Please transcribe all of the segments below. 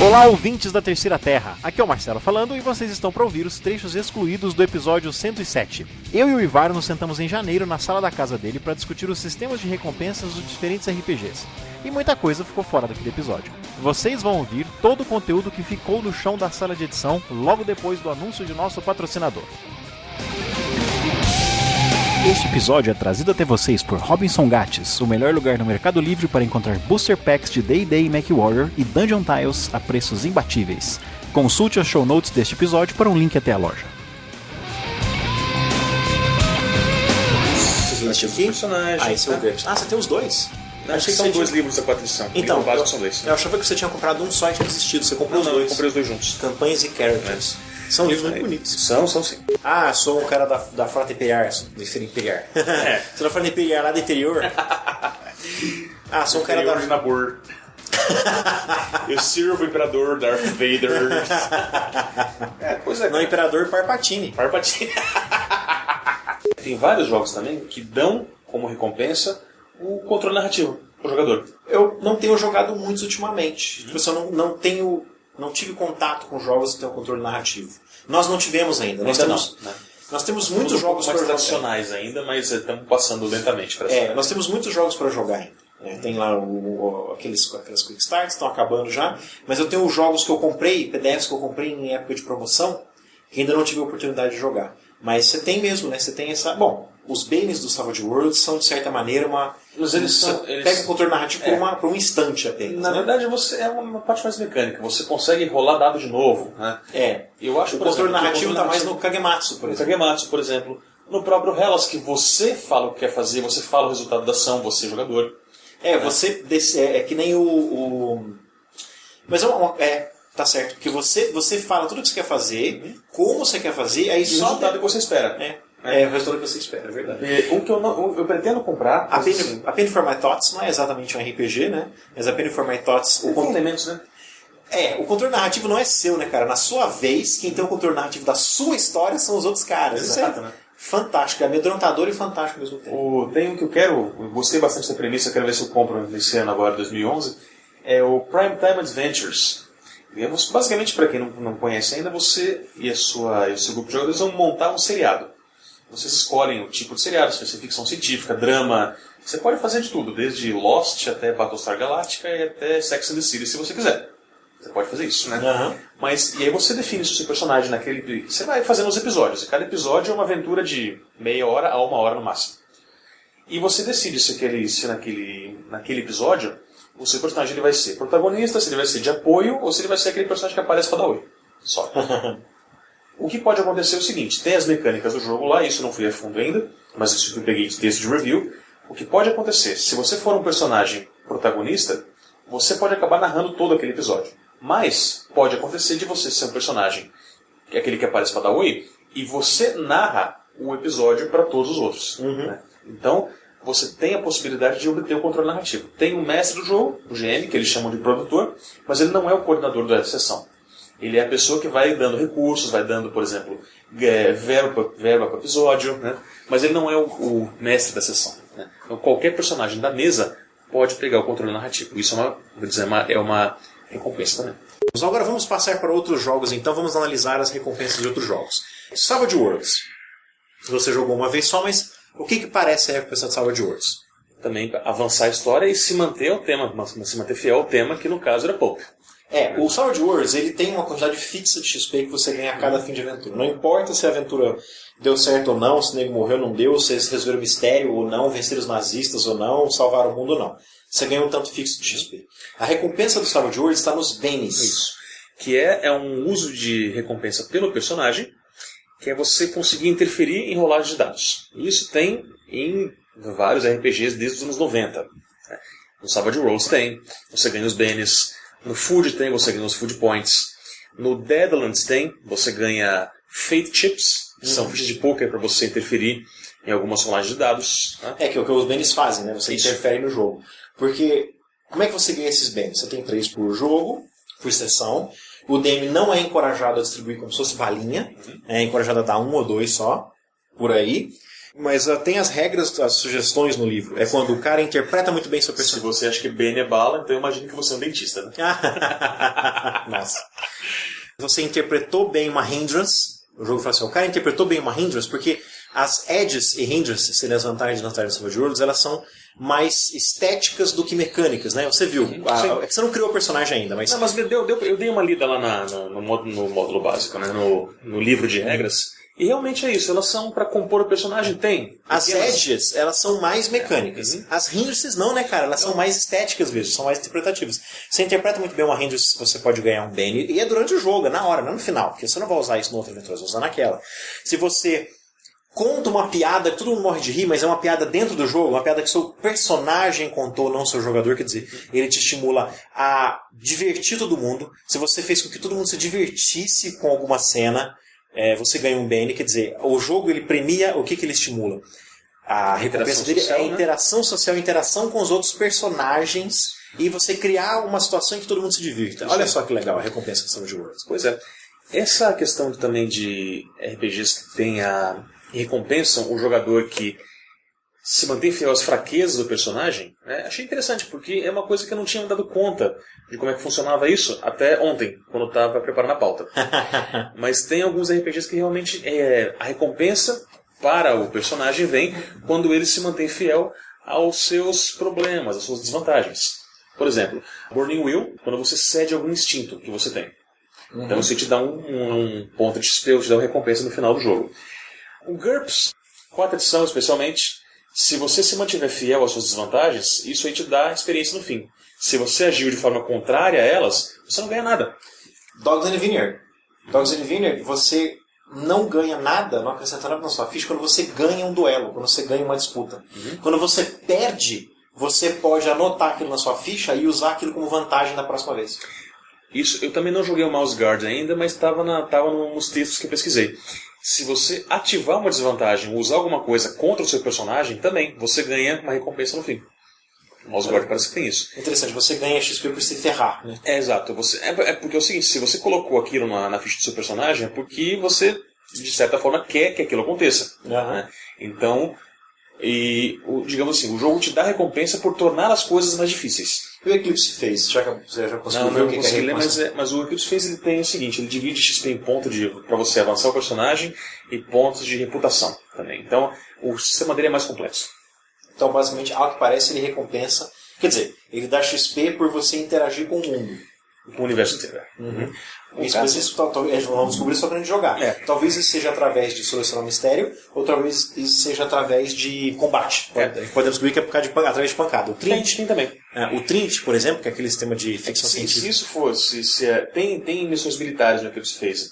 Olá, ouvintes da Terceira Terra. Aqui é o Marcelo falando e vocês estão para ouvir os trechos excluídos do episódio 107. Eu e o Ivar nos sentamos em janeiro na sala da casa dele para discutir os sistemas de recompensas dos diferentes RPGs. E muita coisa ficou fora daquele episódio. Vocês vão ouvir todo o conteúdo que ficou no chão da sala de edição logo depois do anúncio de nosso patrocinador. Este episódio é trazido até vocês por Robinson Gates, o melhor lugar no Mercado Livre para encontrar booster packs de D&D e MechWarrior e Dungeon Tiles a preços imbatíveis. Consulte as show notes deste episódio para um link até a loja. Esse aqui? Esse é o GURPS. Ah, você tem os dois? Acho que são dois livros da quarta edição. Então, o básico são dois. Eu achava que você tinha comprado um só e tinha desistido. Você comprou os dois? Eu comprei os dois juntos. Campanhas e Characters. São livros muito bonitos. São sim. Ah, sou um cara da Frota Imperial. Do Esfera Imperial. Sou da Frota Imperial lá do interior. Ah, sou um cara da... Nabor. Eu sirvo o Imperador Darth Vader. Não, Imperador Palpatine. Tem vários jogos também que dão como recompensa o controle narrativo pro jogador. Eu não tenho jogado muitos ultimamente. Eu não tive contato com jogos que têm o controle narrativo. Nós não tivemos ainda. Nós temos muitos jogos para jogar. Tradicionais ainda, mas estamos passando lentamente para essa. Nós temos muitos jogos para jogar ainda. Tem lá aquelas Quick Starts, estão acabando já. Mas eu tenho os jogos que eu comprei, PDFs que eu comprei em época de promoção, que ainda não tive a oportunidade de jogar. Mas você tem mesmo, né? Você tem essa... Bom, os Banes do Savage Worlds são, de certa maneira, uma... Mas eles pega o controle narrativo por um instante apenas. Na verdade, é uma parte mais mecânica. Você consegue rolar dado de novo, né? Eu acho, o controle narrativo está mais no Kagematsu, por exemplo. Kagematsu, por exemplo. No próprio Hellas, que você fala o que quer fazer, você fala o resultado da ação, você jogador. Você... É que nem o... Mas tá certo. Porque você fala tudo o que você quer fazer, como você quer fazer, aí só... o resultado que você espera. O resultado que você espera, é verdade. Um que eu pretendo comprar... A Penny for My Thoughts não é exatamente um RPG, né? Mas a Penny for My Thoughts... Tem elementos, né? O controle narrativo não é seu, né, cara? Na sua vez, quem tem o controle narrativo da sua história são os outros caras. Exato, né? Fantástico, é amedrontador e fantástico ao mesmo tempo. Tem um que eu gostei bastante da premissa, eu quero ver se eu compro nesse ano agora, 2011, é o Prime Time Adventures. Basicamente, para quem não conhece ainda, você e o seu grupo de jogadores vão montar um seriado. Vocês escolhem o tipo de seriado, se vai ser ficção científica, drama. Você pode fazer de tudo, desde Lost até Battlestar Galactica e até Sex and the City, se você quiser. Você pode fazer isso, né? E aí você define o seu personagem naquele... Você vai fazendo os episódios. E cada episódio é uma aventura de meia hora a 1 hora no máximo. E você decide se naquele episódio o seu personagem ele vai ser protagonista, se ele vai ser de apoio ou se ele vai ser aquele personagem que aparece para dar oi. Só. O que pode acontecer é o seguinte, tem as mecânicas do jogo lá, isso não fui a fundo ainda, mas isso que eu peguei de texto de review. O que pode acontecer, se você for um personagem protagonista, você pode acabar narrando todo aquele episódio. Mas pode acontecer de você ser um personagem, que é aquele que aparece para dar oi, e você narra o episódio para todos os outros. Né? Então, você tem a possibilidade de obter o controle narrativo. Tem o mestre do jogo, o GM, que eles chamam de produtor, mas ele não é o coordenador da sessão. Ele é a pessoa que vai dando recursos, vai dando, por exemplo, verba para o episódio, né? Mas ele não é o mestre da sessão. Né? Então, qualquer personagem da mesa pode pegar o controle narrativo. Isso é uma recompensa também. Agora vamos passar para outros jogos, então vamos analisar as recompensas de outros jogos. Savage Worlds. Você jogou uma vez só, mas o que parece a recompensa de Savage Worlds? Também avançar a história e se manter ao tema, se manter fiel ao tema, que no caso era Pulp. O Savage Worlds ele tem uma quantidade fixa de XP que você ganha a cada fim de aventura. Não importa se a aventura deu certo ou não, se o nego morreu ou não deu, se eles resolveram o mistério ou não, venceram os nazistas ou não, salvaram o mundo ou não. Você ganha um tanto fixo de XP. A recompensa do Savage Worlds está nos Banes. Isso. Que é um uso de recompensa pelo personagem, que é você conseguir interferir em rolagem de dados. Isso tem em vários RPGs desde os anos 90. No Savage Worlds tem, você ganha os Banes. No Food tem, você ganha os Food Points. No Deadlands tem, você ganha Fate Chips, que são fichas de poker para você interferir em algumas rolagens de dados. Né? Que é o que os Banes fazem, né? Você interfere no jogo. Porque, como é que você ganha esses Banes? Você tem 3 por jogo, por sessão. O DM não é encorajado a distribuir como se fosse balinha. É encorajado a dar 1 ou 2 só, por aí. Mas tem as regras, as sugestões no livro. É quando o cara interpreta muito bem seu Se personagem. você acha que Bane é bala, então eu imagino que você é um dentista, né? Nossa. Você interpretou bem uma hindrance. O jogo fala assim, o cara interpretou bem uma hindrance porque as edges e hindrances, seriam as vantagens das vantagens do Savage Worlds, elas são mais estéticas do que mecânicas, né? Você viu. É que você não criou o personagem ainda, mas... Não, mas eu dei uma lida lá no módulo básico, né? No livro de regras. E realmente é isso, elas são pra compor o personagem, tem. As edges, elas são mais mecânicas. As hindrances não, né, cara? Elas são mais estéticas mesmo, são mais interpretativas. Você interpreta muito bem uma hindrance, você pode ganhar um Bane, e é durante o jogo, é na hora, não no final, porque você não vai usar isso no outra aventura, você vai usar naquela. Se você conta uma piada, que todo mundo morre de rir, mas é uma piada dentro do jogo, uma piada que seu personagem contou, não seu jogador, quer dizer, ele te estimula a divertir todo mundo. Se você fez com que todo mundo se divertisse com alguma cena, você ganha um Bane, quer dizer, o jogo ele premia o que ele estimula. A recompensa dele é a interação social, interação com os outros personagens e você criar uma situação em que todo mundo se divirta. Olha só que legal a recompensa do Savage Worlds. Pois é. Essa questão também de RPGs que recompensam o jogador que se mantém fiel às fraquezas do personagem, achei interessante, porque é uma coisa que eu não tinha me dado conta de como é que funcionava isso até ontem, quando eu estava preparando a pauta. Mas tem alguns RPGs que realmente a recompensa para o personagem vem quando ele se mantém fiel aos seus problemas, às suas desvantagens. Por exemplo, Burning Wheel, quando você cede algum instinto que você tem. Então você te dá um ponto de XP, ou te dá uma recompensa no final do jogo. O GURPS, 4ª edição especialmente, se você se mantiver fiel às suas desvantagens, isso aí te dá experiência no fim. Se você agiu de forma contrária a elas, você não ganha nada. Dogs and Vineyard. Dogs and Vineyard, você não ganha nada, não acrescenta nada na sua ficha quando você ganha um duelo, quando você ganha uma disputa. Quando você perde, você pode anotar aquilo na sua ficha e usar aquilo como vantagem da próxima vez. Isso, eu também não joguei o Mouse Guard ainda, mas estava nos textos que eu pesquisei. Se você ativar uma desvantagem, usar alguma coisa contra o seu personagem, também você ganha uma recompensa no fim. O Mouse Guard parece que tem isso. Interessante, você ganha XP por se ferrar, né? Exato. Porque é o seguinte, se você colocou aquilo na ficha do seu personagem, é porque você, de certa forma, quer que aquilo aconteça. Né? Então, digamos assim, o jogo te dá recompensa por tornar as coisas mais difíceis. E o Eclipse Phase? Você já conseguiu ver não o que consegui é ler, mas o Eclipse Phase ele tem o seguinte, ele divide XP em ponto para você avançar o personagem e pontos de reputação também. Então, o sistema dele é mais complexo. Então, basicamente, ao que parece, ele recompensa... Quer dizer, ele dá XP por você interagir com o mundo. Com o universo inteiro. Isso vamos descobrir só quando a gente jogar. Talvez isso seja através de solucionar um mistério, ou talvez isso seja através de combate. Podemos descobrir que é através de pancada. O Trinity tem também. O Trinity, por exemplo, que é aquele sistema de ficção científica. Se isso fosse... tem missões militares no que você fez.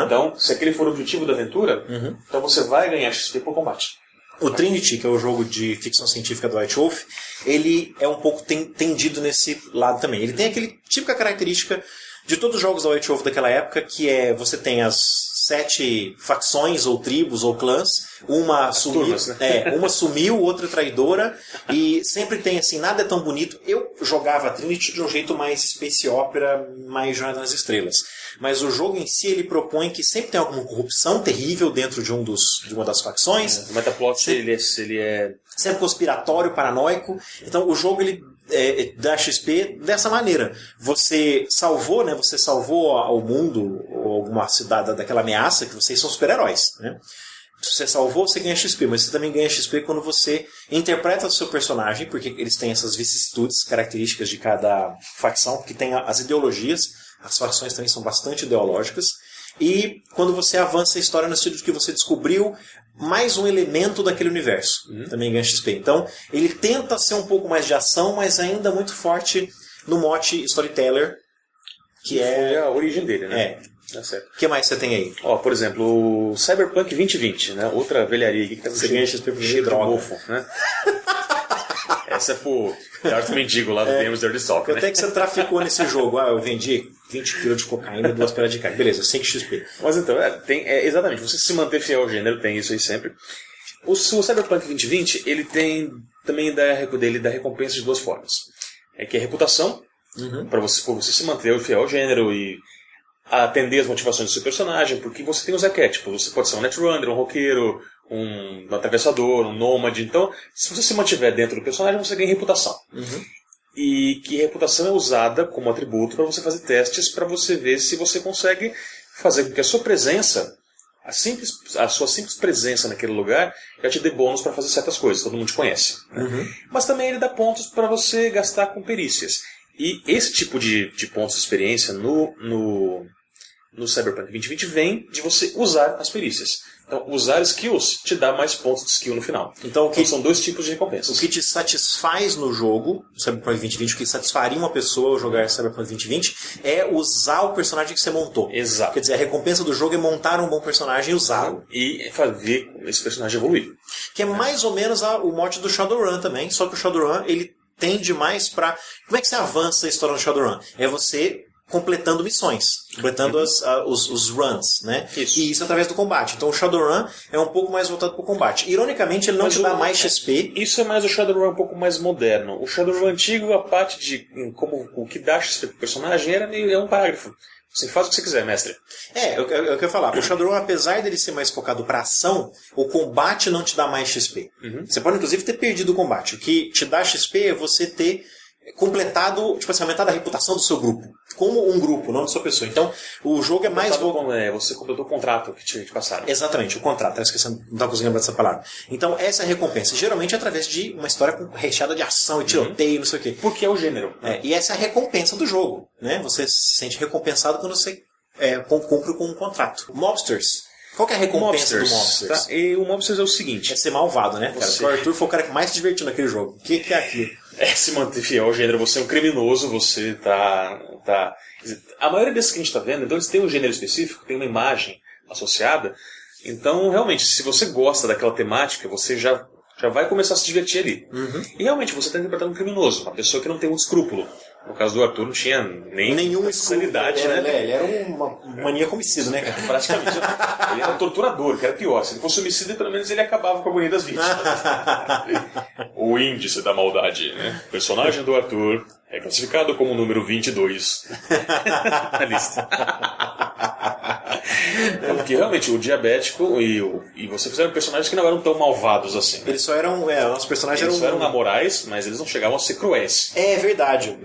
Então, se aquele for o objetivo da aventura, então você vai ganhar XP por combate. O Trinity, que é o jogo de ficção científica do White Wolf, ele é um pouco tendido nesse lado também. Ele tem aquele típica característica de todos os jogos da White Wolf daquela época, que é você tem as 7 facções, ou tribos, ou clãs, uma sumiu, turmas, né? Uma sumiu, outra traidora, e sempre tem assim, nada é tão bonito. Eu jogava Trinity de um jeito mais space opera, mais Jornada nas Estrelas. Mas o jogo em si, ele propõe que sempre tem alguma corrupção terrível dentro de uma das facções. O Metaplot, ele é... sempre conspiratório, paranoico. Então o jogo ele dá XP dessa maneira. Você salvou, né? Você salvou o mundo ou alguma cidade daquela ameaça, que vocês são super-heróis, né? Se você salvou, você ganha XP, mas você também ganha XP quando você interpreta o seu personagem, porque eles têm essas vicissitudes, características de cada facção, que tem as ideologias. As facções também são bastante ideológicas. E quando você avança a história no sentido de que você descobriu mais um elemento daquele universo. Também ganha XP. Então, ele tenta ser um pouco mais de ação, mas ainda muito forte no mote storyteller, que é a origem dele, né? Tá certo. O que mais você tem aí? Por exemplo, o Cyberpunk 2020, né? Outra velharia aqui que tá com você ganha XP por cheiro de mofo, né? Essa é pro Darth Mendigo lá do Games Dirty Talk, né? Até que você traficou nesse jogo. Eu vendi 20 kg de cocaína e 2 peças de carne. Beleza, 100 XP. Mas então, exatamente, você se manter fiel ao gênero, tem isso aí sempre. O Cyberpunk 2020, ele tem também da recompensa de 2 formas. Que é a reputação, para você se manter fiel ao gênero e atender as motivações do seu personagem, porque você tem os arquétipos. Você pode ser um netrunner, um roqueiro, um atravessador, um nômade. Então, se você se mantiver dentro do personagem, você ganha reputação. E que reputação é usada como atributo para você fazer testes, para você ver se você consegue fazer com que a sua presença, a sua simples presença naquele lugar, já te dê bônus para fazer certas coisas, todo mundo te conhece. Né? Mas também ele dá pontos para você gastar com perícias. E esse tipo de pontos de experiência no Cyberpunk 2020 vem de você usar as perícias. Então, usar skills te dá mais pontos de skill no final. Então, são dois tipos de recompensas. O que te satisfaz no jogo, Cyberpunk 2020, o que satisfaria uma pessoa ao jogar Cyberpunk 2020 é usar o personagem que você montou. Exato. Quer dizer, a recompensa do jogo é montar um bom personagem e usá-lo. E fazer esse personagem evoluir. Que é mais ou menos o mote do Shadowrun também, só que o Shadowrun, ele tende mais pra... Como é que você avança a história do Shadowrun? É você completando missões, completando os runs, né? Isso. E isso através do combate. Então o Shadowrun é um pouco mais voltado para o combate. Ironicamente, ele não te dá mais XP. Isso é mais o Shadowrun um pouco mais moderno. O Shadowrun antigo, a parte de como o que dá XP pro personagem é um parágrafo. Você faz o que você quiser, mestre. É o que eu ia falar. O Shadowrun, apesar dele ser mais focado para ação, o combate não te dá mais XP. Você pode, inclusive, ter perdido o combate. O que te dá XP é você ter completado, tipo assim, aumentado a reputação do seu grupo. Como um grupo, não da sua pessoa. Então, o jogo é mais... Você completou o contrato que te passaram. Exatamente, o contrato. Estava esquecendo, não estava conseguindo lembrar dessa palavra. Então, essa é a recompensa. Geralmente é através de uma história recheada de ação e tiroteio, não sei o quê. Porque é o gênero. E essa é a recompensa do jogo. Né? Você se sente recompensado quando você cumpre com um contrato. Mobsters. Qual que é a recompensa do Mobsters? Tá? E o Mobsters é o seguinte... É ser malvado, né, cara? Porque o Arthur foi o cara que mais se divertiu naquele jogo. O que é aquilo? É se manter fiel ao gênero. Você é um criminoso, você tá... A maioria desses que a gente está vendo, então eles têm um gênero específico, tem uma imagem associada. Então, realmente, se você gosta daquela temática, você já vai começar a se divertir ali. E realmente, você está interpretando um criminoso, uma pessoa que não tem muito escrúpulo. No caso do Arthur, não tinha nenhuma sanidade, né? Ele era uma maníaco homicida, né, cara? Praticamente. Ele era um torturador, que era pior. Se ele fosse homicida, pelo menos ele acabava com a agonia das vítimas. O índice da maldade, né? O personagem do Arthur é classificado como o número 22 na lista. Porque realmente o diabético e você fizeram personagens que não eram tão malvados assim. Né? Eles só eram. Nossos personagens eles eram amorais, mas eles não chegavam a ser cruéis. É verdade.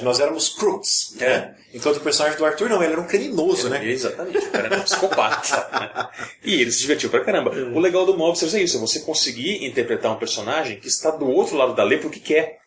Nós éramos crooks. Né? Enquanto o personagem do Arthur não, ele era um criminoso, né? Exatamente, o cara era um psicopata. Né? E ele se divertiu pra caramba. O legal do Mobsters é isso, é você conseguir interpretar um personagem que está do outro lado da lei porque quer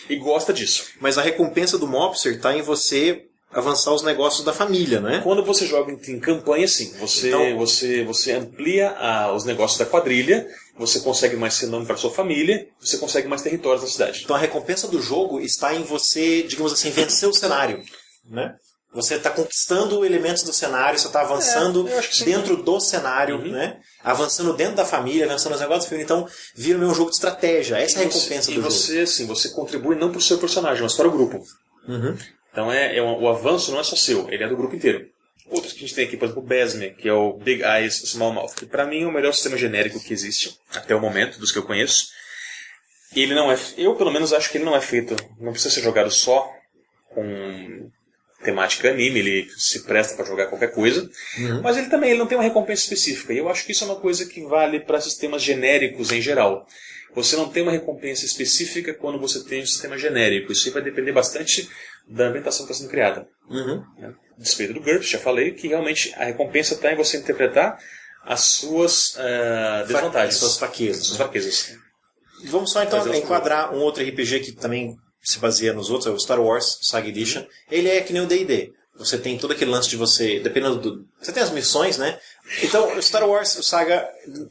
e gosta disso. Mas a recompensa do Mobster está em você avançar os negócios da família, né? Quando você joga em campanha, sim. Você amplia os negócios da quadrilha, você consegue mais seu nome para sua família, você consegue mais territórios na cidade. Então a recompensa do jogo está em você, digamos assim, vencer o cenário, né? Você está conquistando elementos do cenário, você está avançando dentro do cenário, né? Avançando dentro da família, avançando nos negócios da família. Então, vira um jogo de estratégia. Essa é a recompensa do jogo. E você contribui não para o seu personagem, mas para o grupo. Então, o avanço não é só seu, ele é do grupo inteiro. Outros que a gente tem aqui, por exemplo, o Besme, que é o Big Eyes Small Mouth, que para mim é o melhor sistema genérico que existe, até o momento, dos que eu conheço. Ele não é... Eu, pelo menos, acho que ele não é feito... Não precisa ser jogado só com temática anime, ele se presta para jogar qualquer coisa, mas ele não tem uma recompensa específica, e eu acho que isso é uma coisa que vale para sistemas genéricos em geral. Você não tem uma recompensa específica quando você tem um sistema genérico, isso aí vai depender bastante da ambientação que está sendo criada. Despeito do GURPS, já falei que realmente a recompensa está em você interpretar as suas desvantagens, suas fraquezas. Vamos só então enquadrar um outro RPG que também se baseia nos outros, é o Star Wars Saga Edition. Ele é que nem o D&D. Você tem todo aquele lance de você, dependendo do... Você tem as missões, né? Então, o Star Wars Saga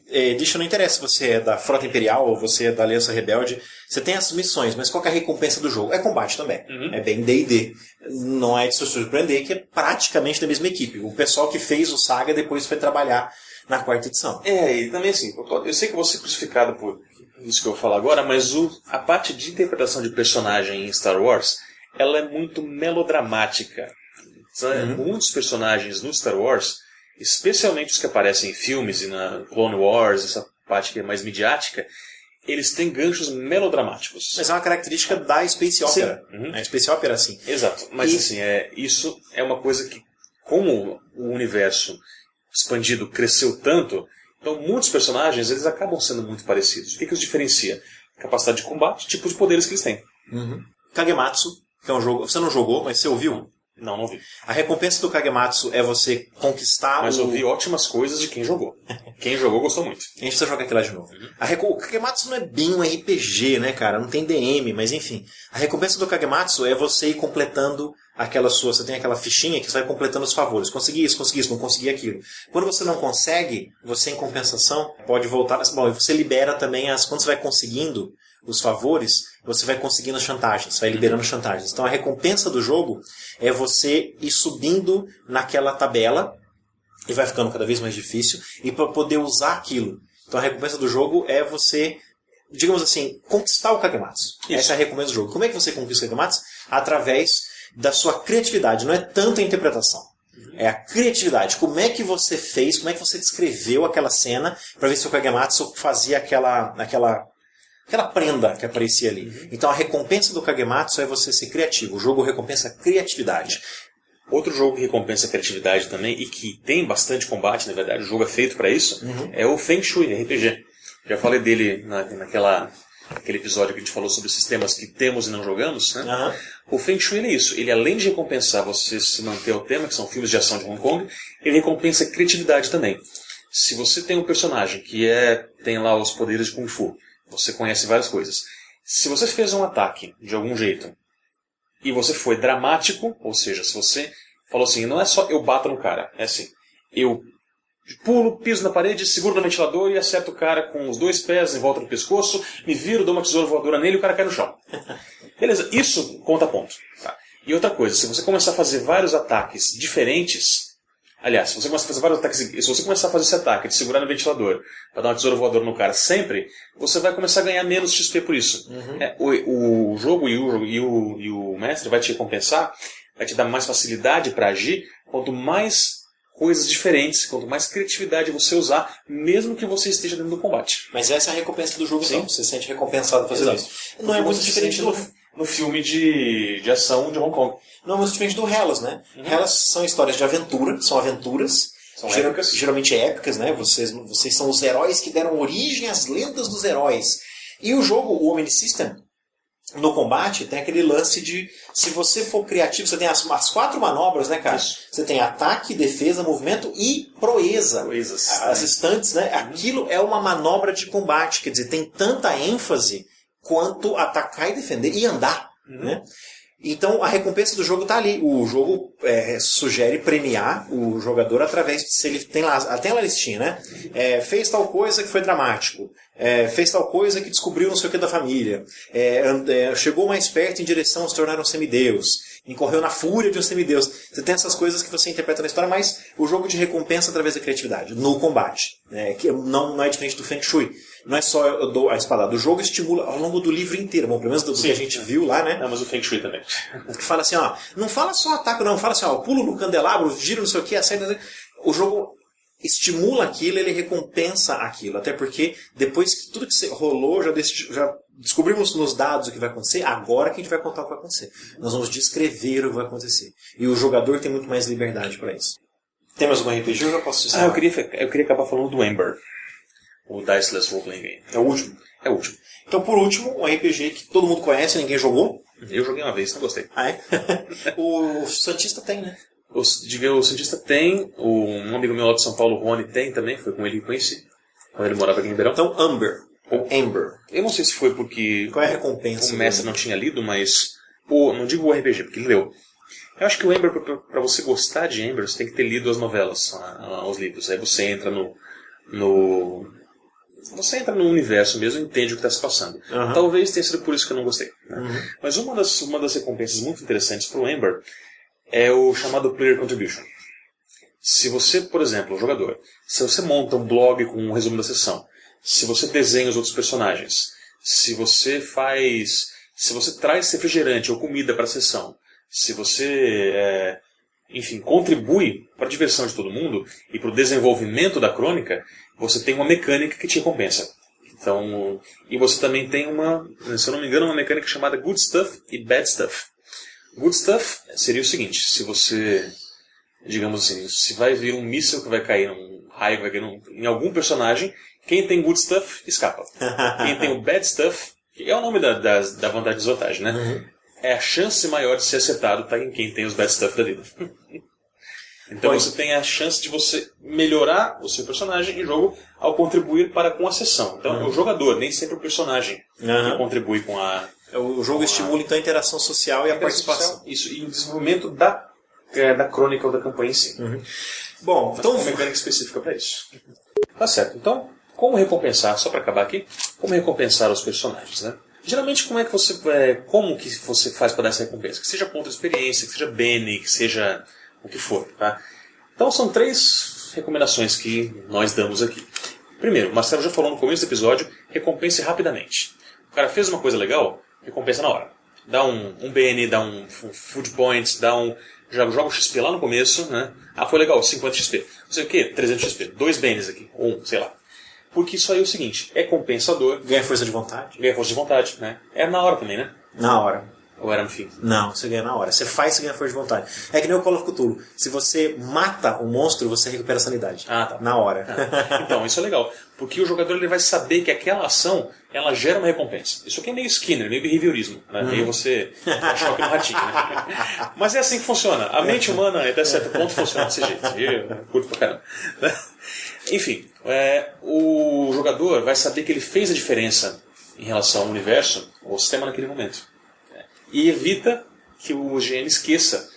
Edition não interessa se você é da Frota Imperial ou você é da Aliança Rebelde. Você tem as missões, mas qual que é a recompensa do jogo? É combate também. É bem D&D. Não é de se surpreender que é praticamente da mesma equipe. O pessoal que fez o Saga depois foi trabalhar na 4ª edição. E também assim, eu sei que eu vou ser crucificado por isso que eu vou falar agora, mas a parte de interpretação de personagem em Star Wars, ela é muito melodramática. Muitos personagens no Star Wars, especialmente os que aparecem em filmes e na Clone Wars, essa parte que é mais midiática, eles têm ganchos melodramáticos. Mas é uma característica da Space Opera. A Space Opera, sim. Exato. Mas assim, isso é uma coisa que, como o universo expandido cresceu tanto, Então, muitos personagens, eles acabam sendo muito parecidos. O que os diferencia? Capacidade de combate, tipo de poderes que eles têm. Kagematsu, que é um jogo... Você não jogou, mas você ouviu? Não vi. A recompensa do Kagematsu é você conquistar Mas ouvi ótimas coisas de quem jogou. Quem jogou gostou muito. A gente precisa jogar aquilo lá de novo. O Kagematsu não é bem um RPG, né, cara? Não tem DM, mas enfim. A recompensa do Kagematsu é você ir completando aquela sua... Você tem aquela fichinha que você vai completando os favores. Consegui isso, não consegui aquilo. Quando você não consegue, você, em compensação, pode voltar... Bom, você libera também as... Quando você vai conseguindo os favores, você vai conseguindo chantagens, vai liberando chantagens. Então a recompensa do jogo é você ir subindo naquela tabela e vai ficando cada vez mais difícil e para poder usar aquilo. Então a recompensa do jogo é você, digamos assim, conquistar o Kagematsu. Isso. Essa é a recompensa do jogo. Como é que você conquista o Kagematsu? Através da sua criatividade. Não é tanto a interpretação. É a criatividade. Como é que você fez, como é que você descreveu aquela cena para ver se o Kagematsu fazia aquela prenda que aparecia ali. Então a recompensa do Kagematsu é você ser criativo. O jogo recompensa a criatividade. Outro jogo que recompensa a criatividade também, e que tem bastante combate, na verdade, o jogo é feito para isso, é o Feng Shui RPG. Já falei dele naquele episódio que a gente falou sobre sistemas que temos e não jogamos, né? O Feng Shui é isso. Ele, além de recompensar você se manter ao tema, que são filmes de ação de Hong Kong, ele recompensa a criatividade também. Se você tem um personagem que tem lá os poderes de Kung Fu, você conhece várias coisas. Se você fez um ataque de algum jeito e você foi dramático, ou seja, se você falou assim, não é só eu bato no cara, é assim, eu pulo, piso na parede, seguro no ventilador e acerto o cara com os 2 pés em volta do pescoço, me viro, dou uma tesoura voadora nele e o cara cai no chão. Beleza, isso conta ponto. Tá? E outra coisa, se você começar a fazer vários ataques diferentes... Aliás, se você começar a fazer vários ataques, se você começar a fazer esse ataque de segurar no ventilador para dar uma tesoura voadora no cara sempre, você vai começar a ganhar menos XP por isso. O jogo e o mestre vai te recompensar, vai te dar mais facilidade para agir, quanto mais coisas diferentes, quanto mais criatividade você usar, mesmo que você esteja dentro do combate. Mas essa é a recompensa do jogo, então. Você se sente recompensado fazendo isso. Não é muito diferente no filme de ação de Hong Kong. Não é muito diferente do Hellas, né? Hellas são histórias de aventura, são aventuras. São épicas. Geralmente épicas, né? Vocês são os heróis que deram origem às lendas dos heróis. E o jogo, o Omni System, no combate, tem aquele lance de, se você for criativo, você tem as 4 manobras, né, cara? Isso. Você tem ataque, defesa, movimento e proeza. As estantes, né? Aquilo é uma manobra de combate, quer dizer, tem tanta ênfase quanto atacar e defender e andar, né? Então a recompensa do jogo está ali. O jogo sugere premiar o jogador através de, se ele tem lá a listinha, né? Fez tal coisa que foi dramático, fez tal coisa que descobriu não sei o que da família, chegou mais perto em direção a se tornar um semideus, incorreu na fúria de um semideus. Você tem essas coisas que você interpreta na história, mas o jogo te recompensa através da criatividade, no combate, que não é diferente do Feng Shui. Não é só eu dou a espadada. O jogo estimula ao longo do livro inteiro. Bom, pelo menos do que a gente viu lá, né? Não, mas o Feng Shui também. Que fala assim, ó, não fala só ataque, não. Fala assim, ó, pulo no candelabro, giro não sei o que, acerta. O jogo estimula aquilo, ele recompensa aquilo. Até porque depois que tudo que rolou, já descobrimos nos dados o que vai acontecer, agora que a gente vai contar o que vai acontecer. Nós vamos descrever o que vai acontecer. E o jogador tem muito mais liberdade para isso. Tem mais algum RPG ou eu posso dizer? Eu queria acabar falando do Ember. O Diceless Role Playing Game. É o último? É o último. Então, por último, um RPG que todo mundo conhece, ninguém jogou. Eu joguei uma vez, não gostei. Ah, é? O Santista tem, né? O Santista tem, um amigo meu lá de São Paulo, o Rony, tem também, foi com ele que conheci, quando ele morava aqui em Ribeirão. Então, Amber. Ou Amber. Eu não sei se foi porque qual é a recompensa? O mestre não tinha lido, mas... não digo o RPG, porque ele leu. Eu acho que o Amber, para você gostar de Amber, você tem que ter lido as novelas, os livros. Aí você entra Você entra no universo mesmo e entende o que está se passando. Talvez tenha sido por isso que eu não gostei. Né? Mas uma das recompensas muito interessantes para o Ember é o chamado Player Contribution. Se você, por exemplo, um jogador, se você monta um blog com um resumo da sessão, se você desenha os outros personagens, se você traz refrigerante ou comida para a sessão, se você, enfim, contribui para a diversão de todo mundo e para o desenvolvimento da crônica, você tem uma mecânica que te recompensa. Então, e você também tem se eu não me engano, uma mecânica chamada Good Stuff e Bad Stuff. Good Stuff seria o seguinte, se você, digamos assim, se vai vir um míssil que vai cair num raiva, em algum personagem, quem tem good stuff, escapa. Quem tem o bad stuff, que é o nome da vantagem e desvantagem, né? Uhum. É a chance maior de ser acertado tá em quem tem os bad stuff da vida. Então você tem a chance de você melhorar o seu personagem em jogo ao contribuir com a sessão. Então é o jogador, nem sempre o personagem que contribui com a... O jogo estimula então a interação social e a participação. Isso, e o desenvolvimento da crônica ou da campanha em si. Bom, então... Uma mecânica específica para isso. Tá certo. Então, como recompensar, só para acabar aqui, como recompensar os personagens, né? Geralmente, como que você faz para dar essa recompensa? Que seja ponto de experiência, que seja bene, que seja o que for, tá? Então, são 3 recomendações que nós damos aqui. Primeiro, o Marcelo já falou no começo do episódio, recompense rapidamente. O cara fez uma coisa legal, recompensa na hora. Dá um BN, dá um food points, joga o XP lá no começo, né? Ah, foi legal, 50 XP. Não sei o que, 300 XP. 2 BNs aqui, ou 1, sei lá. Porque isso aí é o seguinte, é compensador. Ganha força de vontade. Ganha força de vontade, né? É na hora também, né? Na hora. Ou era no fim? Não, você ganha na hora. Você faz, você ganha força de vontade. É que nem o Call of Cthulhu. Se você mata o monstro, você recupera a sanidade. Ah, tá. Na hora. Então, isso é legal. Porque o jogador ele vai saber que aquela ação, ela gera uma recompensa. Isso aqui é meio Skinner, meio behaviorismo. Né? Meio você choque no ratinho. Né? Mas é assim que funciona. A mente humana, até certo ponto, funciona desse jeito. Eu curto pra caramba. Enfim, o jogador vai saber que ele fez a diferença em relação ao universo, ao sistema naquele momento. E evita que o GM esqueça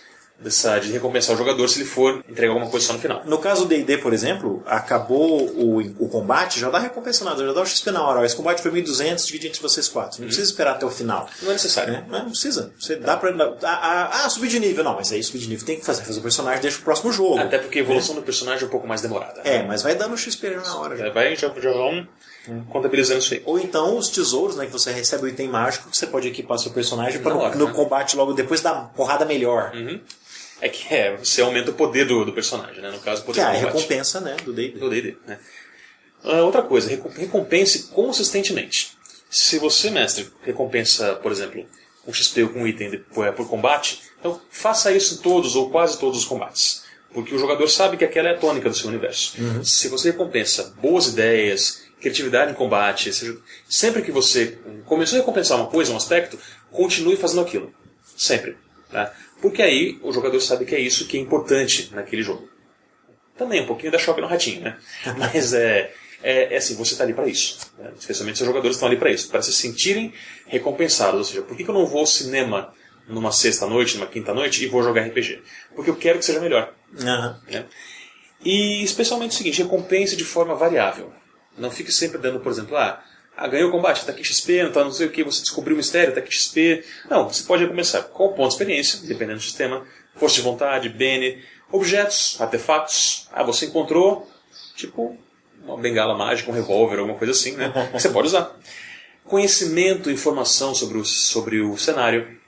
de recompensar o jogador se ele for entregar alguma coisa só no final. No caso do D&D, por exemplo, acabou o combate, já dá recompensa nada, já dá o XP na hora. Esse combate foi 1.200, divide entre vocês 4. Não precisa esperar até o final. Não é necessário. Né? Não precisa. Você dá pra... subir de nível. Não, mas aí subir de nível tem que fazer o personagem, deixa pro próximo jogo. Até porque a evolução do personagem é um pouco mais demorada. Mas vai dando XP na hora. Já vão contabilizando isso aí. Ou então os tesouros, né, que você recebe o item mágico, que você pode equipar seu personagem para no combate logo depois dar porrada melhor. É que você aumenta o poder do personagem, né? No caso, o poder que do é a combate. recompensa, né, do D&D. Do D&D, né? Outra coisa, recompense consistentemente. Se você, mestre, recompensa, por exemplo, um XP ou com um item por combate, então faça isso em todos ou quase todos os combates. Porque o jogador sabe que aquela é a tônica do seu universo. Se você recompensa boas ideias, criatividade em combate, sempre que você começou a recompensar uma coisa, um aspecto, continue fazendo aquilo. Sempre. Tá? Porque aí o jogador sabe que é isso que é importante naquele jogo. Também um pouquinho da choque no ratinho, né? Mas é assim, você está ali para isso. Né? Especialmente se os jogadores estão ali para isso, para se sentirem recompensados. Ou seja, por que eu não vou ao cinema numa sexta-noite, numa quinta-noite e vou jogar RPG? Porque eu quero que seja melhor. Né? E especialmente o seguinte, recompense de forma variável. Não fique sempre dando, por exemplo, ganhou o combate, está aqui XP, não sei o que, você descobriu o mistério, está aqui XP. Não, você pode recomeçar com ponto de experiência, dependendo do sistema, força de vontade, bene, objetos, artefatos. Você encontrou, tipo, uma bengala mágica, um revólver, alguma coisa assim, né? Que você pode usar. Conhecimento, informação sobre o cenário.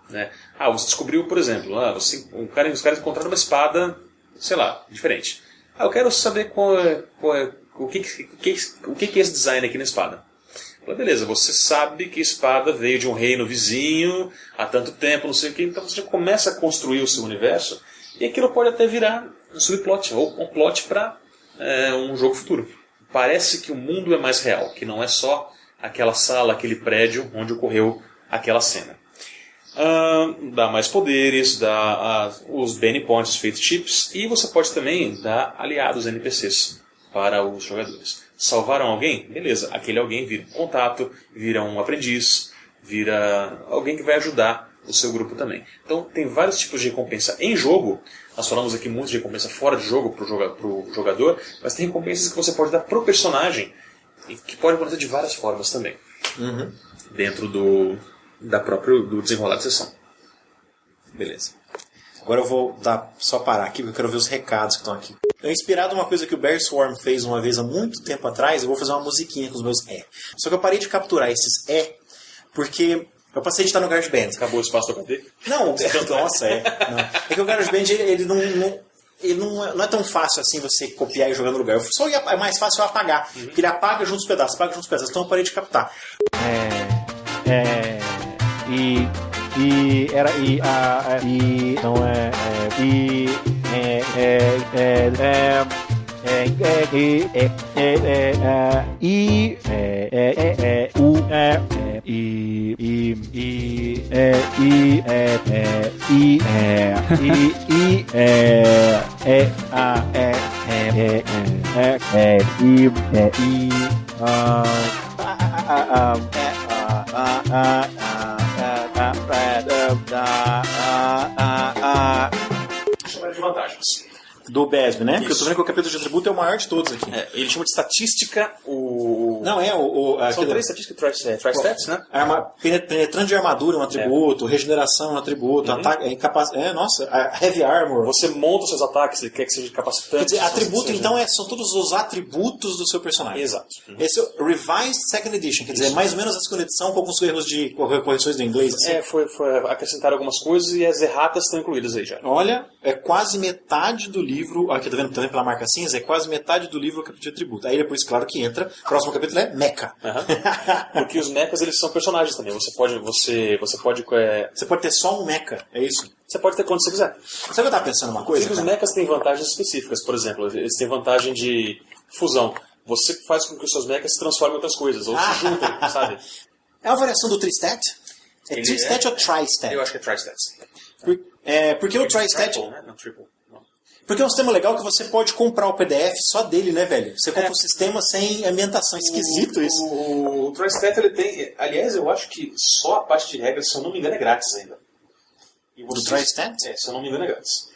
Né? Você descobriu, por exemplo, os caras encontraram uma espada, sei lá, diferente. Eu quero saber o que é esse design aqui na espada. Beleza, você sabe que a espada veio de um reino vizinho há tanto tempo, não sei o que, então você já começa a construir o seu universo e aquilo pode até virar um subplot ou um plot para um jogo futuro. Parece que o mundo é mais real, que não é só aquela sala, aquele prédio onde ocorreu aquela cena. Dá mais poderes, dá os Bene Points, os Fate Chips, e você pode também dar aliados NPCs para os jogadores. Salvaram alguém? Beleza, aquele alguém vira um contato, vira um aprendiz, vira alguém que vai ajudar o seu grupo também. Então tem vários tipos de recompensa em jogo. Nós falamos aqui muito de recompensa fora de jogo para o jogador, mas tem recompensas que você pode dar para o personagem e que pode acontecer de várias formas também. Dentro do desenrolar da sessão. Beleza. Agora eu vou só parar aqui, porque eu quero ver os recados que estão aqui. Eu inspirado em uma coisa que o Bear Swarm fez uma vez há muito tempo atrás, eu vou fazer uma musiquinha com os meus Só que eu parei de capturar esses porque eu passei de estar no GarageBand. Acabou o espaço do HD? Não, nossa, não. É que o GarageBand, ele não é tão fácil assim você copiar e jogar no lugar. É mais fácil eu apagar. Porque ele apaga junto os pedaços, Então eu parei de captar. Chama de vantagens. Do BESB, né? Isso. Porque eu tô vendo que o capítulo de atributo é o maior de todos aqui. Ele chama de estatística Não, São três estatísticas tri-stats, né? Penetrante de armadura é um atributo, regeneração é um atributo, ataque, heavy armor. Você monta os seus ataques, ele quer que seja capacitante. Quer dizer, atributo então são todos os atributos do seu personagem. Exato. Esse é o Revised Second Edition, quer dizer, mais ou menos a segunda edição com alguns erros de correções do inglês. Assim. Foi acrescentar algumas coisas e as erratas estão incluídas aí já. Olha, é quase metade do livro. Aqui tá vendo pela marca cinza? É quase metade do livro o capítulo de atributo. Aí depois, claro que entra. O próximo capítulo é Mecha. Porque os mechas, eles são personagens também. Você pode ter só um mecha, é isso? Você pode ter quando você quiser. Sabe que eu tava pensando uma coisa? Os mechas têm vantagens específicas. Por exemplo, eles têm vantagem de fusão. Você faz com que os seus mechas se transformem em outras coisas. Ou se juntem, sabe? É uma variação do Tristat? É Tristat ou Tristat? Eu acho que é Tristat. Porque o Tristat... Triple, né? Não, triple. Porque é um sistema legal que você pode comprar o PDF só dele, né, velho? Você compra um sistema sem ambientação. Esquisito isso. O TriStat, ele tem... Aliás, eu acho que só a parte de regras, se eu não me engano, é grátis ainda. Do TriStat? Se eu não me engano, é grátis.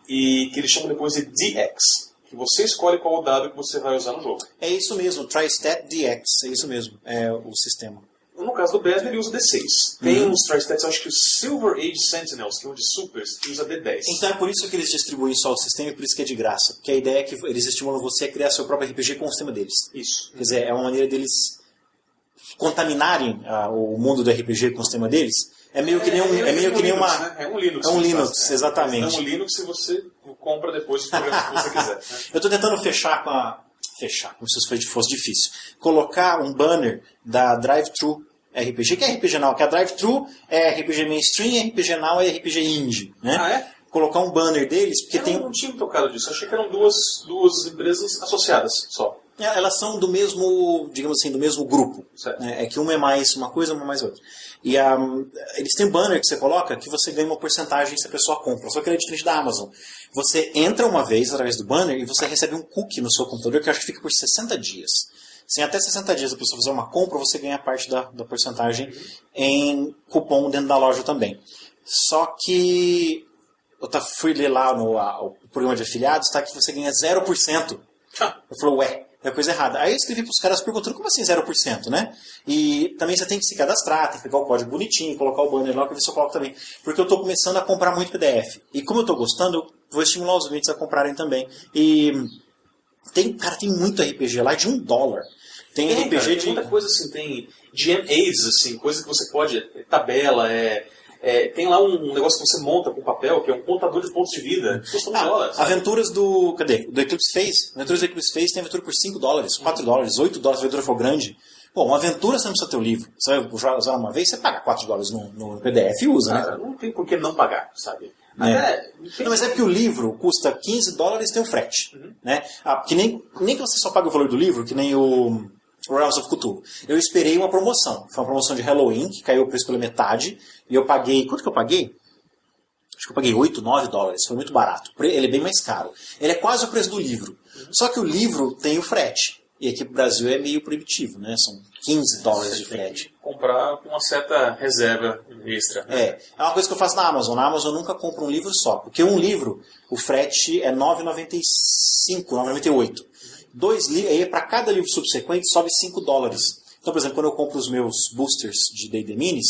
E que eles chamam depois de DX. Que você escolhe qual o dado que você vai usar no jogo. É isso mesmo, TriStat DX. É isso mesmo, é o sistema. No caso do BESB, ele usa D6. Tem uns TriStats, acho que o Silver Age Sentinels, que é um de Supers, que usa D10. Então é por isso que eles distribuem só o sistema e por isso que é de graça. Porque a ideia é que eles estimulam você a criar seu próprio RPG com o sistema deles. Isso. Quer dizer, é uma maneira deles contaminarem o mundo do RPG com o sistema deles. É meio que nem uma... Né? É um Linux. É um Linux, exatamente. É um Linux se você compra depois os programas que você quiser. Né? Eu estou tentando fechar, como se fosse difícil. Colocar um banner da Drive-Thru RPG, que é RPG Now, que a Drive-Thru é RPG Mainstream, RPG Now é RPG Indie, né? Ah, é? Colocar um banner deles, porque eu não tinha tocado disso, eu achei que eram duas empresas associadas só. Elas são do mesmo, digamos assim, do mesmo grupo. Né? É que uma é mais uma coisa, uma é mais outra. E eles têm um banner que você coloca que você ganha uma porcentagem se a pessoa compra. Só que ele é diferente da Amazon. Você entra uma vez através do banner e você recebe um cookie no seu computador que eu acho que fica por 60 dias. Se em até 60 dias a pessoa fizer uma compra, você ganha parte da porcentagem em cupom dentro da loja também. Só que eu fui ler lá o programa de afiliados, tá, que você ganha 0%. Eu falei, é coisa errada. Aí eu escrevi para os caras perguntando como assim 0%, né? E também você tem que se cadastrar, tem que pegar o código bonitinho, colocar o banner lá, que eu coloco também. Porque eu estou começando a comprar muito PDF. E como eu estou gostando, eu vou estimular os ouvintes a comprarem também. E tem muito RPG lá de $1. Tem RPG cara, tem muita coisa assim, tem GM Aids, assim, coisa que você pode, tabela, tem lá um negócio que você monta com papel, que é um contador de pontos de vida. Custa $1. Aventuras do Eclipse Phase. Aventuras do Eclipse Phase tem aventura por $5, $4, $8, se a aventura for grande. Bom, uma aventura você não precisa ter o livro. Você vai usar uma vez, você paga $4 no PDF e usa, né? Não tem por que não pagar, sabe? Não, mas é porque o livro custa $15 e tem o frete. Né? Que nem que você só paga o valor do livro, que nem o Realms of Cthulhu. Eu esperei uma promoção. Foi uma promoção de Halloween, que caiu o preço pela metade. E eu paguei... Quanto que eu paguei? Acho que eu paguei $8, $9. Foi muito barato. Ele é bem mais caro. Ele é quase o preço do livro. Só que o livro tem o frete. E aqui no Brasil é meio proibitivo, né? São $15 de frete. Tem que comprar com uma certa reserva extra. É uma coisa que eu faço na Amazon. Na Amazon eu nunca compro um livro só. Porque um livro, o frete é $9,95, $9,98. 2 livros, aí para cada livro subsequente sobe $5. Então, por exemplo, quando eu compro os meus boosters de D&D Minis,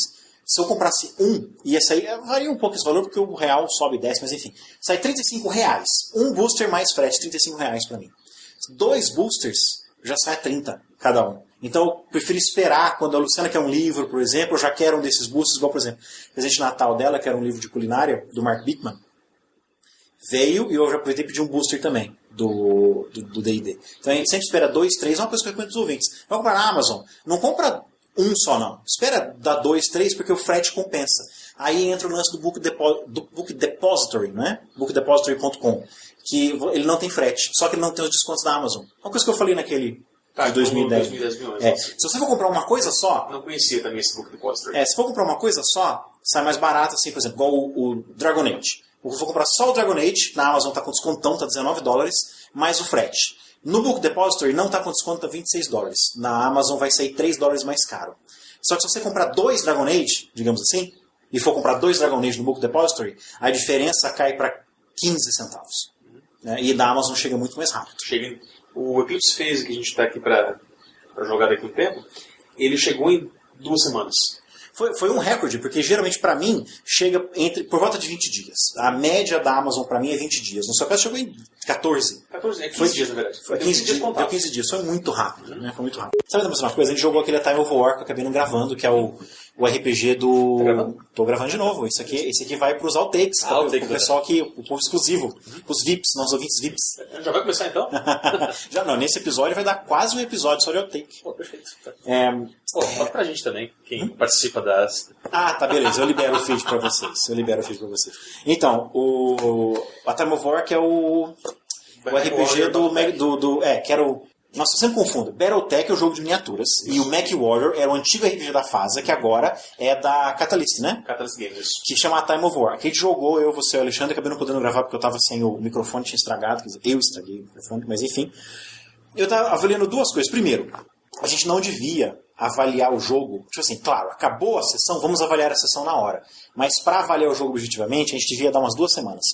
se eu comprasse ia sair, varia um pouco esse valor, porque o real sobe 10, mas enfim, sai R$35. Um booster mais frete, R$35 para mim. 2 boosters já sai 30 cada um. Então eu prefiro esperar, quando a Luciana quer um livro, por exemplo, eu já quero um desses boosters, igual, por exemplo, presente de Natal dela, que era um livro de culinária, do Mark Bickman, veio e eu já aproveitei e pedi um booster também do D&D. Então a gente sempre espera 2, 3, é uma coisa que eu recomendo dos ouvintes. Vai comprar na Amazon, não compra um só não. Espera dar 2, 3 porque o frete compensa. Aí entra o lance do Book Depository, né? bookdepository.com, que ele não tem frete, só que ele não tem os descontos da Amazon. Uma coisa que eu falei naquele de 2010. 2010 se você for comprar uma coisa só... Não conhecia também esse Book Depository. Se for comprar uma coisa só, sai mais barato, assim, por exemplo, igual o Dragon Age. Se for comprar só o Dragon Age, na Amazon tá com descontão, tá $19, mais o frete. No Book Depository não tá com desconto, tá $26. Na Amazon vai sair $3 mais caro. Só que se você comprar 2 Dragon Age, digamos assim, e for comprar 2 Dragon Age no Book Depository, a diferença cai para 15 centavos. Né? E da Amazon chega muito mais rápido. O Eclipse Phase, que a gente está aqui para jogar daqui a um tempo, ele chegou em 2 semanas. Foi um recorde, porque geralmente para mim chega por volta de 20 dias. A média da Amazon para mim é 20 dias. No seu caso chegou em 14. 15 dias, na verdade. Foi 15 dias contados. Deu 15 dias, foi muito rápido. Né? Foi muito rápido. Sabe uma coisa? A gente jogou aquele Time of War que eu acabei não gravando, que é o RPG do... Tá gravando? Tô gravando de novo. Esse aqui vai pros outtakes, pro pessoal que... O povo exclusivo. Os VIPs, nossos ouvintes VIPs. Já vai começar então? Já não, nesse episódio vai dar quase um episódio só de outtake. Pô, perfeito. Fala pra gente também, quem participa das... Tá, beleza. Eu libero o feed pra vocês. Então, a Time of War que é o RPG que era o... Nossa, eu sempre confundo. Battletech é o jogo de miniaturas. Isso. E o Mech Warrior era o antigo RPG da FASA, que agora é da Catalyst, né? Catalyst Games. Que chama Time of War. Que a gente jogou, eu, você e o Alexandre, acabei não podendo gravar porque eu tava sem o microfone, tinha estragado. Quer dizer, eu estraguei o microfone, mas enfim. Eu tava avaliando 2 coisas. Primeiro, a gente não devia avaliar o jogo. Tipo assim, claro, acabou a sessão, vamos avaliar a sessão na hora. Mas para avaliar o jogo objetivamente, a gente devia dar umas 2 semanas.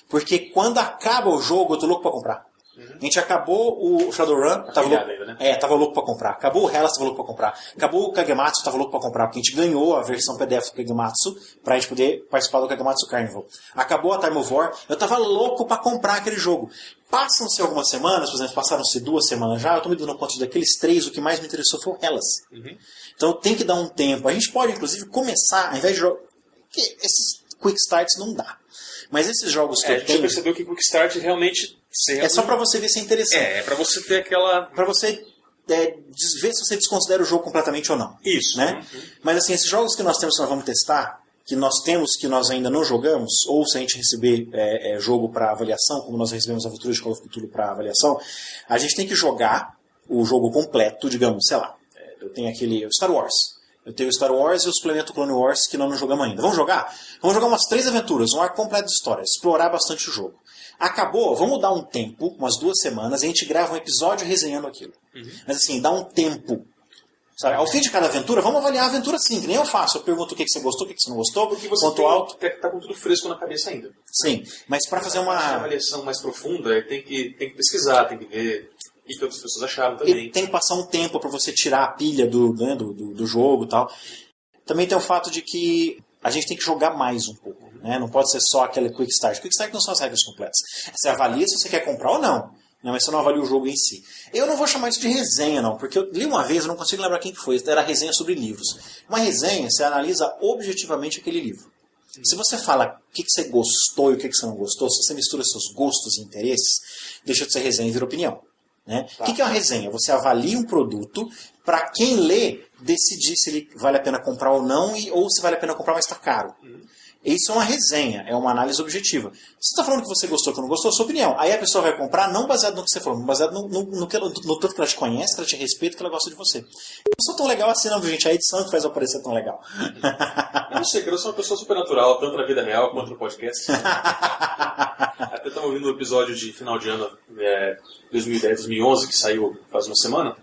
Porque quando acaba o jogo, eu tô louco pra comprar. A gente acabou o Shadowrun, tava louco pra comprar. Acabou o Hellas, tava louco pra comprar. Acabou o Kagematsu, tava louco pra comprar. Porque a gente ganhou a versão PDF do Kagematsu pra gente poder participar do Kagematsu Carnival. Acabou a Time of War, eu tava louco pra comprar aquele jogo. Passam-se algumas semanas, por exemplo, passaram-se 2 semanas já, eu tô me dando conta daqueles 3, o que mais me interessou foi o Hellas. Então tem que dar um tempo. A gente pode, inclusive, começar, ao invés de jogar... Esses Quick Starts não dá. Mas esses jogos que eu tenho... Você percebeu que o Quick Start realmente... É só pra você ver se é interessante. É pra você ter aquela... Pra você ver se você desconsidera o jogo completamente ou não. Isso. Né? Mas assim, esses jogos que nós temos que nós vamos testar, que nós ainda não jogamos, ou se a gente receber jogo para avaliação, como nós recebemos Aventuras de Call of Cthulhu para avaliação, a gente tem que jogar o jogo completo, digamos, sei lá, eu tenho aquele Star Wars. Eu tenho o Star Wars e o suplemento Clone Wars que nós não jogamos ainda. Vamos jogar? Vamos jogar umas 3 aventuras, um arco completo de história, explorar bastante o jogo. Acabou, vamos dar um tempo, umas 2 semanas, e a gente grava um episódio resenhando aquilo. Mas assim, dá um tempo. Sabe? Ao fim de cada aventura, vamos avaliar a aventura sim, que nem eu faço. Eu pergunto o que você gostou, o que você não gostou, porque você alto. Tá com tudo fresco na cabeça ainda. Sim, mas para fazer uma avaliação mais profunda, tem que pesquisar, tem que ver o que outras pessoas acharam também. E tem que passar um tempo para você tirar a pilha do jogo e tal. Também tem o fato de que a gente tem que jogar mais um pouco. Né? Não pode ser só aquele Quick Start. Quick Start não são as regras completas. Você avalia se você quer comprar ou não. Mas você não avalia o jogo em si. Eu não vou chamar isso de resenha, não, porque eu li uma vez, eu não consigo lembrar quem que foi, era resenha sobre livros. Uma resenha, você analisa objetivamente aquele livro. Se você fala o que você gostou e o que você não gostou, se você mistura seus gostos e interesses, deixa de ser resenha e vira opinião. Né? O que é uma resenha? Você avalia um produto para quem lê decidir se ele vale a pena comprar ou não, ou se vale a pena comprar, mas está caro. Isso é uma resenha, é uma análise objetiva. Se você está falando que você gostou, que não gostou, é a sua opinião. Aí a pessoa vai comprar não baseado no que você falou, mas baseado no tanto que ela te conhece, que ela te respeita, que ela gosta de você. Eu não sou tão legal assim, não, gente. A edição que faz eu parecer tão legal. Eu não sei, eu sou uma pessoa super natural, tanto na vida real quanto no podcast. Até estamos ouvindo o episódio de final de ano 2010, 2011, que saiu faz uma semana.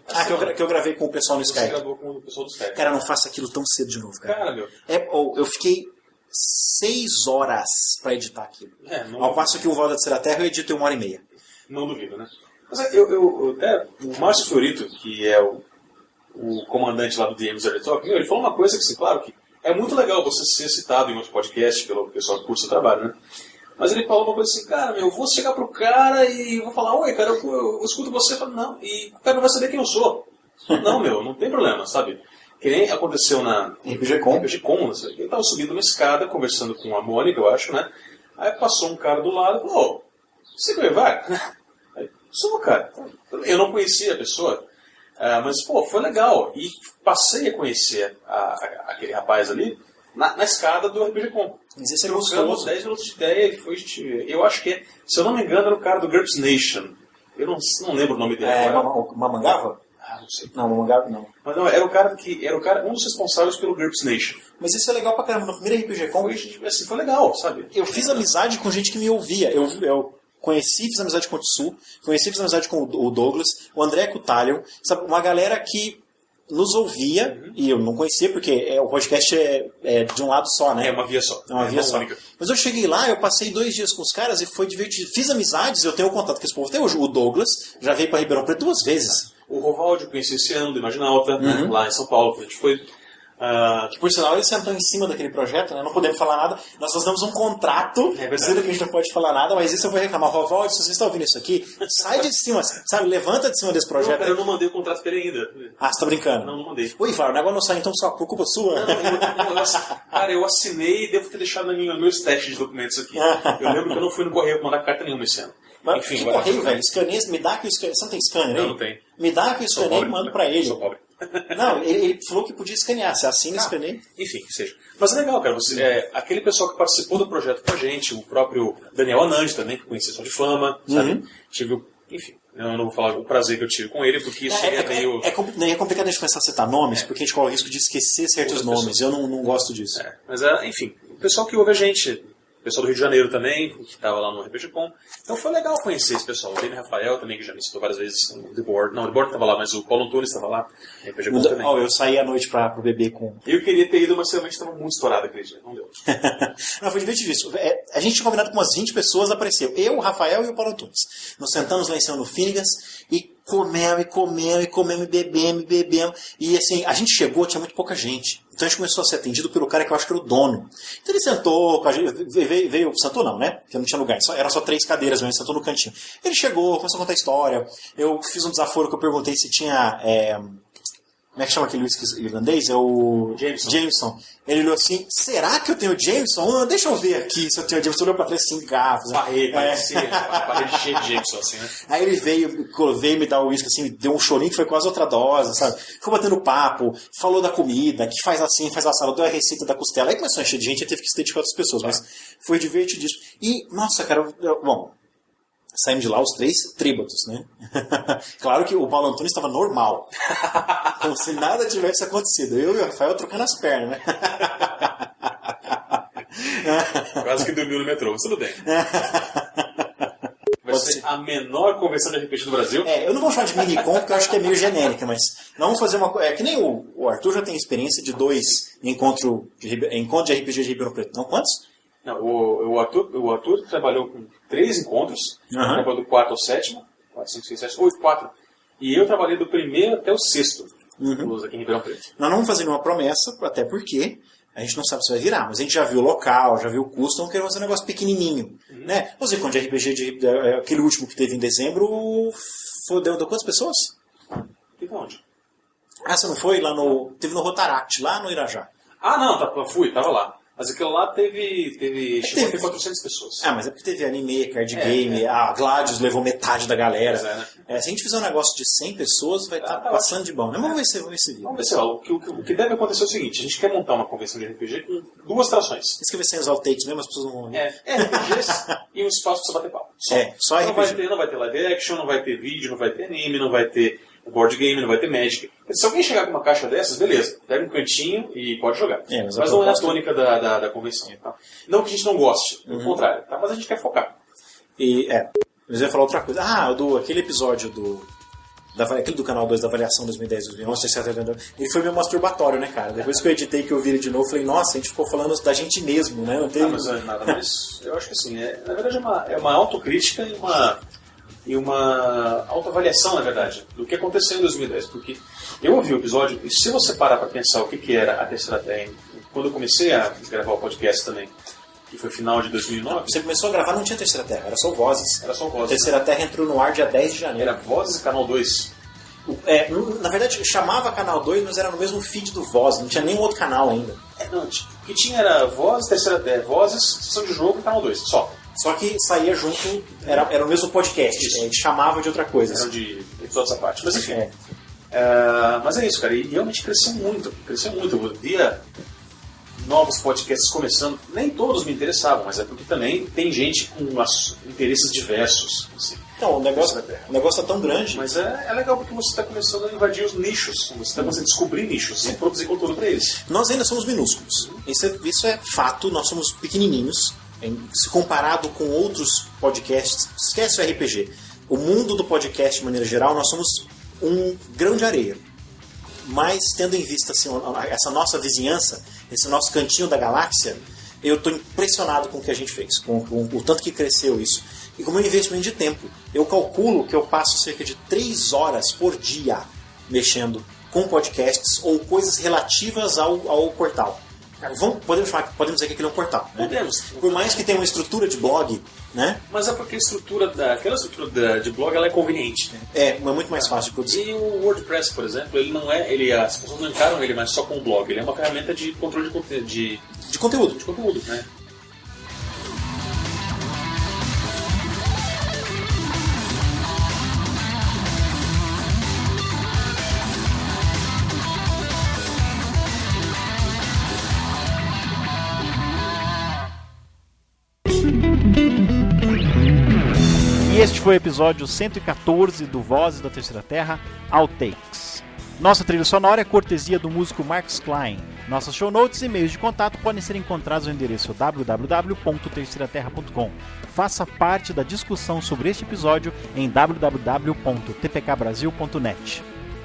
Que eu gravei com o pessoal no Skype. Você gravou com o pessoal do Skype. Cara, não faça aquilo tão cedo de novo, cara. Cara, meu. Eu fiquei 6 horas pra editar aquilo. Ao passo que o Volta de Ser a Terra eu edito em 1h30. Não duvido, né? Mas o Márcio Fiorito, que é o comandante lá do DMs Early Talk, ele falou uma coisa que, assim, claro que é muito legal você ser citado em outro podcast pelo pessoal que cursa o trabalho, né? Mas ele falou uma coisa assim, cara, eu vou chegar pro cara e vou falar, oi, cara, eu escuto você, falo, não, e o cara não vai saber quem eu sou. Não, não tem problema, sabe? Que nem aconteceu na RPG Com, ele estava subindo uma escada, conversando com a Mônica, eu acho, né? Aí passou um cara do lado e falou, você que vai? Aí, sou, cara. Eu não conhecia a pessoa, mas, foi legal. E passei a conhecer aquele rapaz ali Na escada do RPG Com. Mas esse é Trocamos gostoso. 10 minutos de ideia e foi, eu acho que, se eu não me engano, era o cara do GURPS Nation. Eu não lembro o nome dele. Mamangava? Não sei. Não, Mamangava não. Mas não, era o cara um dos responsáveis pelo GURPS Nation. Mas isso é legal pra caramba. No primeiro RPG Com, Foi legal, sabe? eu fiz amizade com gente que me ouvia. Eu conheci, fiz amizade com o Tsu, fiz amizade com o Douglas, o André Cutalion, sabe? Uma galera que nos ouvia, e eu não conhecia, porque o podcast é de um lado só, né? É uma via só. É uma via só. Única. Mas eu cheguei lá, eu passei 2 dias com os caras e foi divertido. Fiz amizades, eu tenho o contato com esse povo até hoje. O Douglas já veio para Ribeirão Preto 2 vezes. O Rovaldo eu conheci esse ano, do Imaginalta, né, lá em São Paulo. A gente foi... Que por sinal ele sentou em cima daquele projeto, né? Não podemos falar nada. Nós fazemos um contrato dizendo que a gente não pode falar nada, mas isso eu vou reclamar. Rovaldo, se você está ouvindo isso aqui, sai de cima, sabe? Levanta de cima desse projeto. Não, cara, eu não mandei o contrato pra ele ainda. Ah, você tá brincando? Não mandei. Oi, Ivar, o negócio não sai então só por culpa sua? Cara, eu assinei e devo ter deixado no meu stash de documentos aqui. Eu lembro que eu não fui no correio pra mandar carta nenhuma esse ano. Mas Enfim, que correio, velho? Escaneia, me dá que eu escaneio. Você não tem scanner aí? Não tem. Me dá que eu escaneio e mando pra ele. Sou pobre. Não, ele falou que podia escanear. Você assina e escaneia. Enfim, que seja. Mas é legal, cara. Aquele pessoal que participou do projeto com a gente, o próprio Daniel Anandi também, que conheci Som de Fama, sabe? Tive, enfim, eu não vou falar o prazer que eu tive com ele, porque isso seria meio... É complicado a gente começar a citar nomes, porque a gente corre o risco de esquecer certos nomes. Eu não gosto disso. Mas, enfim, o pessoal que ouve a gente... O pessoal do Rio de Janeiro também, que estava lá no RPG Com. Então foi legal conhecer esse pessoal. O Dani Rafael também, que já me citou várias vezes. O The Board. Não, o The Board estava lá, mas o Paulo Antunes estava lá. No RPG Com também. Eu saí à noite pro beber com... Eu queria ter ido, mas realmente estava muito estourado aquele dia. Não deu. Não, foi divertido isso. A gente tinha combinado com umas 20 pessoas, apareceu eu, o Rafael e o Paulo Antunes. Nós sentamos lá em cima no Finnegas e comemos, bebemos. E assim, a gente chegou, tinha muito pouca gente. Então a gente começou a ser atendido pelo cara que eu acho que era o dono. Então ele sentou com a gente, sentou não, né? Porque não tinha lugar, eram só 3 cadeiras mesmo, sentou no cantinho. Ele chegou, começou a contar a história. Eu fiz um desaforo que eu perguntei se tinha... como é que chama aquele whisky irlandês? É o Jameson. Ele olhou assim, será que eu tenho Jameson? Deixa eu ver aqui se eu tenho Jameson. Olhou pra trás, 5 garrafas. Parede cheia de Jameson, assim, né? Aí ele veio me dar o uísque, assim, deu um chorinho que foi quase outra dose, sabe? Ficou batendo papo, falou da comida, que faz assim, faz assado, deu a receita da costela. Aí começou a encher de gente, aí teve que se dedicar a outras pessoas, mas foi divertidíssimo. E, nossa, cara, bom... Saímos de lá os 3 tríbatos, né? Claro que o Paulo Antunes estava normal. Como se nada tivesse acontecido. Eu e o Rafael trocando as pernas, né? Quase que dormiu no metrô, mas tudo bem. Vai ser a menor convenção de RPG do Brasil. Eu não vou chamar de minicon, porque eu acho que é meio genérica, mas nós vamos fazer uma coisa... que nem o Arthur já tem experiência de 2 encontros de RPG de Ribeirão Preto. Não, quantos? Não, o Arthur trabalhou com 3 encontros, trabalhou do 4 ao 7º, 4, 5, 6, 7, 8, 4. E eu trabalhei do 1º até o 6º, aqui em Ribeirão Preto. Nós não vamos fazer nenhuma promessa, até porque a gente não sabe se vai virar, mas a gente já viu o local, já viu o custo, então queremos fazer um negócio pequenininho. Né? Os encontros de RPG, aquele último que teve em dezembro, deu quantas pessoas? Teve onde? Você não foi? Teve no Rotaract, lá no Irajá. Ah, não, fui, tava lá. Mas aquilo lá teve 400 pessoas. Mas é porque teve anime, card game, a Gladius levou metade da galera. Se a gente fizer um negócio de 100 pessoas, vai estar passando de bom. Né? Vamos ver se vira. Vamos ver se o que deve acontecer é o seguinte: a gente quer montar uma convenção de RPG com 2 atrações. Isso que vai ser os outtakes mesmo, as pessoas não vão... RPGs e um espaço para você bater papo. Só RPG. Não vai ter live action, não vai ter vídeo, não vai ter anime, não vai ter board game, não vai ter Magic. Se alguém chegar com uma caixa dessas, beleza. Pega um cantinho e pode jogar. Mas não é a tônica da convenção. Tá? Não que a gente não goste, pelo contrário. Tá? Mas a gente quer focar. Mas eu ia falar outra coisa. Aquele episódio aquele do canal 2 da avaliação 2010-2011, ele foi meio masturbatório, né, cara? Depois que eu editei, que eu vi ele de novo, falei, nossa, a gente ficou falando da gente mesmo, né? Não tem... mas nada mais... Eu acho que assim, na verdade é uma autocrítica e uma autoavaliação, na verdade, do que aconteceu em 2010. Porque eu ouvi o episódio, e se você parar para pensar o que era a Terceira Terra, quando eu comecei a gravar o podcast também, que foi final de 2009... Você começou a gravar, não tinha Terceira Terra, era só Vozes. Era só Vozes. A Terceira Terra entrou no ar dia 10 de janeiro. Era Vozes e Canal 2. Na verdade, chamava Canal 2, mas era no mesmo feed do Voz, não tinha nenhum outro canal ainda. O que tinha era Vozes, Terceira Terra, Vozes, Sessão de Jogo e Canal 2, só. Só que saía junto, era o mesmo podcast, ele chamava de outra coisa. Eram de episódios à parte, mas enfim. Mas é isso, cara, e realmente cresceu muito. Eu via novos podcasts começando. Nem todos me interessavam, mas é porque também tem gente com interesses diversos. Assim. Não, o negócio é tão grande. Mas é legal porque você está começando a invadir os nichos. Você está começando a descobrir nichos e produzir conteúdo para eles. Nós ainda somos minúsculos. Isso é fato, nós somos pequenininhos. Se comparado com outros podcasts, esquece o RPG. O mundo do podcast, de maneira geral, nós somos um grão de areia. Mas, tendo em vista assim, essa nossa vizinhança, esse nosso cantinho da galáxia, eu estou impressionado com o que a gente fez, com o tanto que cresceu isso. E como um investimento de tempo. Eu calculo que eu passo cerca de 3 horas por dia mexendo com podcasts ou coisas relativas ao portal. Podemos dizer que aquilo é um portal, né? Podemos. Por mais que tenha uma estrutura de blog, né? Mas é porque aquela estrutura de blog ela é conveniente. É muito mais fácil de produzir. E o WordPress, por exemplo, ele não é. As pessoas não encaram ele mais só com o blog. Ele é uma ferramenta de controle de conteúdo. De conteúdo, né? Este foi o episódio 114 do Vozes da Terceira Terra, Outtakes. Nossa trilha sonora é cortesia do músico Marcus Klein. Nossas show notes e meios de contato podem ser encontrados no endereço www.terceiraterra.com. Faça parte da discussão sobre este episódio em www.tpkbrasil.net.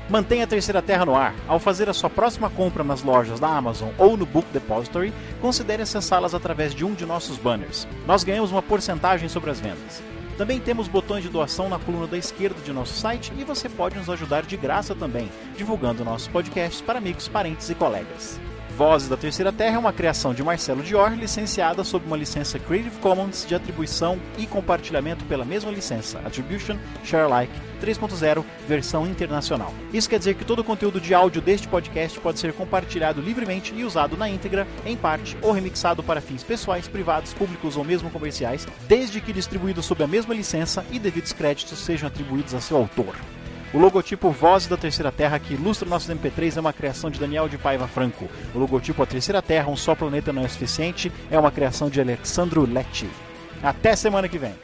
Mantenha a Terceira Terra no ar. Ao fazer a sua próxima compra nas lojas da Amazon ou no Book Depository, considere acessá-las através de um de nossos banners. Nós ganhamos uma porcentagem sobre as vendas. Também temos botões de doação na coluna da esquerda de nosso site e você pode nos ajudar de graça também, divulgando nossos podcasts para amigos, parentes e colegas. Vozes da Terceira Terra é uma criação de Marcelo Dior, licenciada sob uma licença Creative Commons de atribuição e compartilhamento pela mesma licença, Attribution Share Alike 3.0, versão internacional. Isso quer dizer que todo o conteúdo de áudio deste podcast pode ser compartilhado livremente e usado na íntegra, em parte ou remixado para fins pessoais, privados, públicos ou mesmo comerciais, desde que distribuído sob a mesma licença e devidos créditos sejam atribuídos a seu autor. O logotipo Vozes da Terceira Terra, que ilustra nossos MP3, é uma criação de Daniel de Paiva Franco. O logotipo A Terceira Terra, um só planeta não é suficiente, é uma criação de Alexandro Lecce. Até semana que vem!